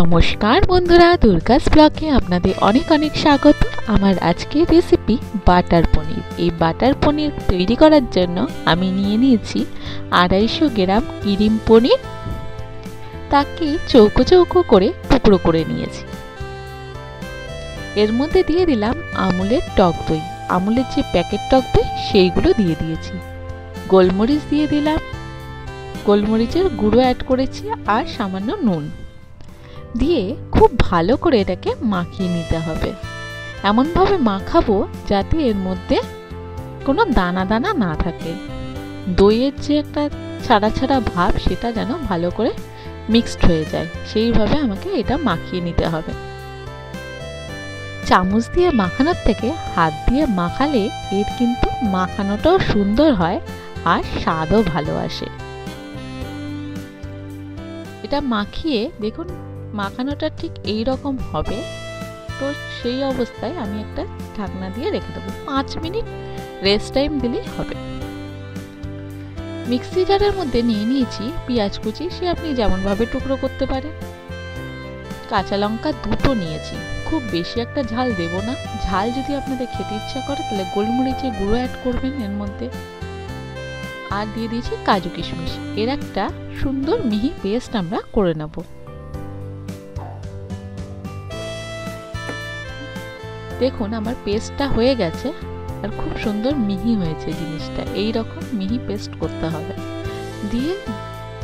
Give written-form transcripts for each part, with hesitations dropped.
নমস্কার বন্ধুরা, দুর্গাস ব্লগে আপনাদের অনেক অনেক স্বাগত। আমার আজকের রেসিপি বাটার পনির। এই বাটার পনির তৈরি করার জন্য আমি নিয়ে নিয়েছি 250 গ্রাম ক্রিম পনির। তাকে চৌকো চৌকো করে টুকরো করে নিয়েছি। এর মধ্যে দিয়ে দিলাম আমুলের টক দই, আমুলের যে প্যাকেট টক দই সেইগুলো দিয়ে দিয়েছি। গোলমরিচ দিয়ে দিলাম, গোলমরিচের গুঁড়ো অ্যাড করেছি, আর সামান্য নুন দিয়ে খুব ভালো করে এটাকে মাখিয়ে নিতে হবে। এমনভাবে মাখাবো যাতে এর মধ্যে কোনো দানা দানা না থাকে। দইয়ের যে একটা ছাড়া ছাড়া ভাব সেটা যেন ভালো করে মিক্সড হয়ে যায়, সেইভাবে আমাকে এটা মাখিয়ে নিতে হবে। চামচ দিয়ে মাখানোর থেকে হাত দিয়ে মাখালে এর কিন্তু মাখানোটাও সুন্দর হয় আর স্বাদও ভালো আসে। এটা মাখিয়ে দেখুন মাখানোটা ঠিক এই রকম হবে। তো সেই অবস্থায় আমি একটা ঢাকনা দিয়ে রেখে দেবো। 5 মিনিট রেস্ট টাইম দিলেই হবে। মিক্সি জারের মধ্যে নিয়ে নিয়েছি পেঁয়াজ কুচি, সে আপনি যেমনভাবে টুকরো করতে পারেন। কাঁচা লঙ্কা 2টো নিয়েছি, খুব বেশি একটা ঝাল দেব না। ঝাল যদি আপনাদের খেতে ইচ্ছা করে তাহলে গোলমরিচের গুঁড়ো অ্যাড করবেন এর মধ্যে। আর দিয়ে দিয়েছি কাজু কিশমিশ। এর একটা সুন্দর মিহি পেস্ট আমরা করে নেব। দেখুন আমার পেস্টটা হয়ে গেছে আর খুব সুন্দর মিহি হয়েছে জিনিসটা। এই রকম মিহি পেস্ট করতে হবে। দিয়ে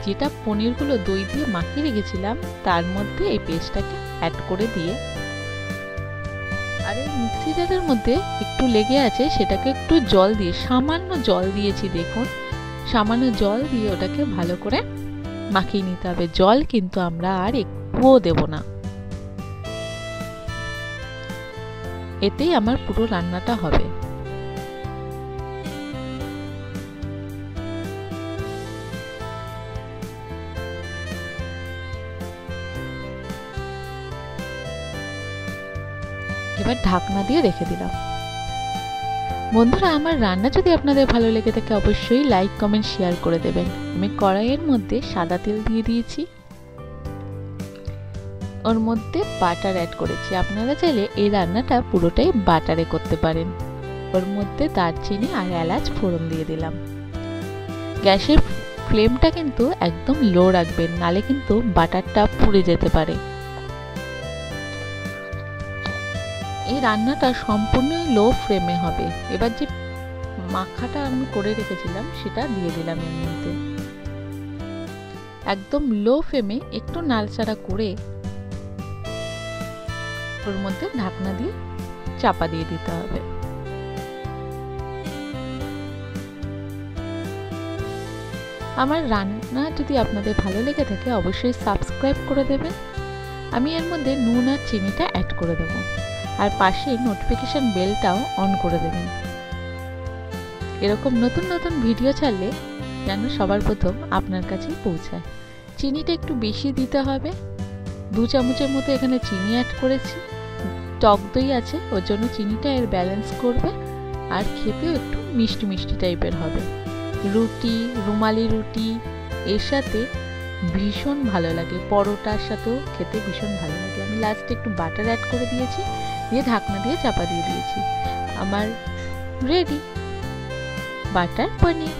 যেটা পনিরগুলো দই দিয়ে মাখিয়ে রেখেছিলাম তার মধ্যে এই পেস্টটাকে অ্যাড করে দিয়ে, আর এই মিক্সি জারের মধ্যে একটু লেগে আছে সেটাকে একটু জল দিয়ে, সামান্য জল দিয়েছি দেখুন, সামান্য জল দিয়ে ওটাকে ভালো করে মাখিয়ে নিতে হবে। জল কিন্তু আমরা আর একটুও দেব না। এতেই আমার পুরো রান্নাটা হবে। এবার ঢাকনা দিয়ে রেখে দিলাম। বন্ধুরা, আমার রান্না যদি আপনাদের ভালো লেগে থাকে অবশ্যই লাইক কমেন্ট শেয়ার করে দেবেন। আমি কড়াইয়ের মধ্যে সাদা তেল দিয়ে দিয়েছি, ওর মধ্যে বাটার অ্যাড করেছি। আপনারা চাইলে এই রান্নাটা পুরোটাই বাটারে করতে পারেন। ওর মধ্যে দারচিনি আর এলাচ ফোড়ন দিয়ে দিলাম। গ্যাসের ফ্লেমটা কিন্তু একদম লো রাখবেন, নালে কিন্তু বাটারটা পুড়ে যেতে পারে। এই রান্নাটা সম্পূর্ণই লো ফ্লেমে হবে। এবার যে মাখাটা আমি করে রেখেছিলাম সেটা দিয়ে দিলাম এর মধ্যে। একদম লো ফ্লেমে একটু নাড়াচাড়া করে ওর মধ্যে ঢাকনা দিয়ে চাপা দিয়ে দিতে হবে। আমার রান্না যদি আপনাদের ভালো লেগে থাকে অবশ্যই সাবস্ক্রাইব করে দেবেন। আমি এর মধ্যে নুন আর চিনিটা অ্যাড করে দেবো, আর পাশে নোটিফিকেশন বেলটাও অন করে দেবেন। এরকম নতুন নতুন ভিডিও ছাড়লে যেন সবার প্রথম আপনার কাছেই পৌঁছায়। চিনিটা একটু বেশি দিতে হবে, 2 চামচের মতো এখানে চিনি অ্যাড করেছি। টক দই আছে ওর জন্য চিনিটা এর ব্যালেন্স করবে, আর খেতেও একটু মিষ্টি মিষ্টি টাইপের হবে। রুটি, রুমালি রুটি এর সাথে ভীষণ ভালো লাগে, পরোটার সাথেও খেতে ভীষণ ভালো লাগে। আমি লাস্টে একটু বাটার অ্যাড করে দিয়েছি, দিয়ে ঢাকনা দিয়ে চাপা দিয়ে দিয়েছি। আমার রেডি বাটার পনির।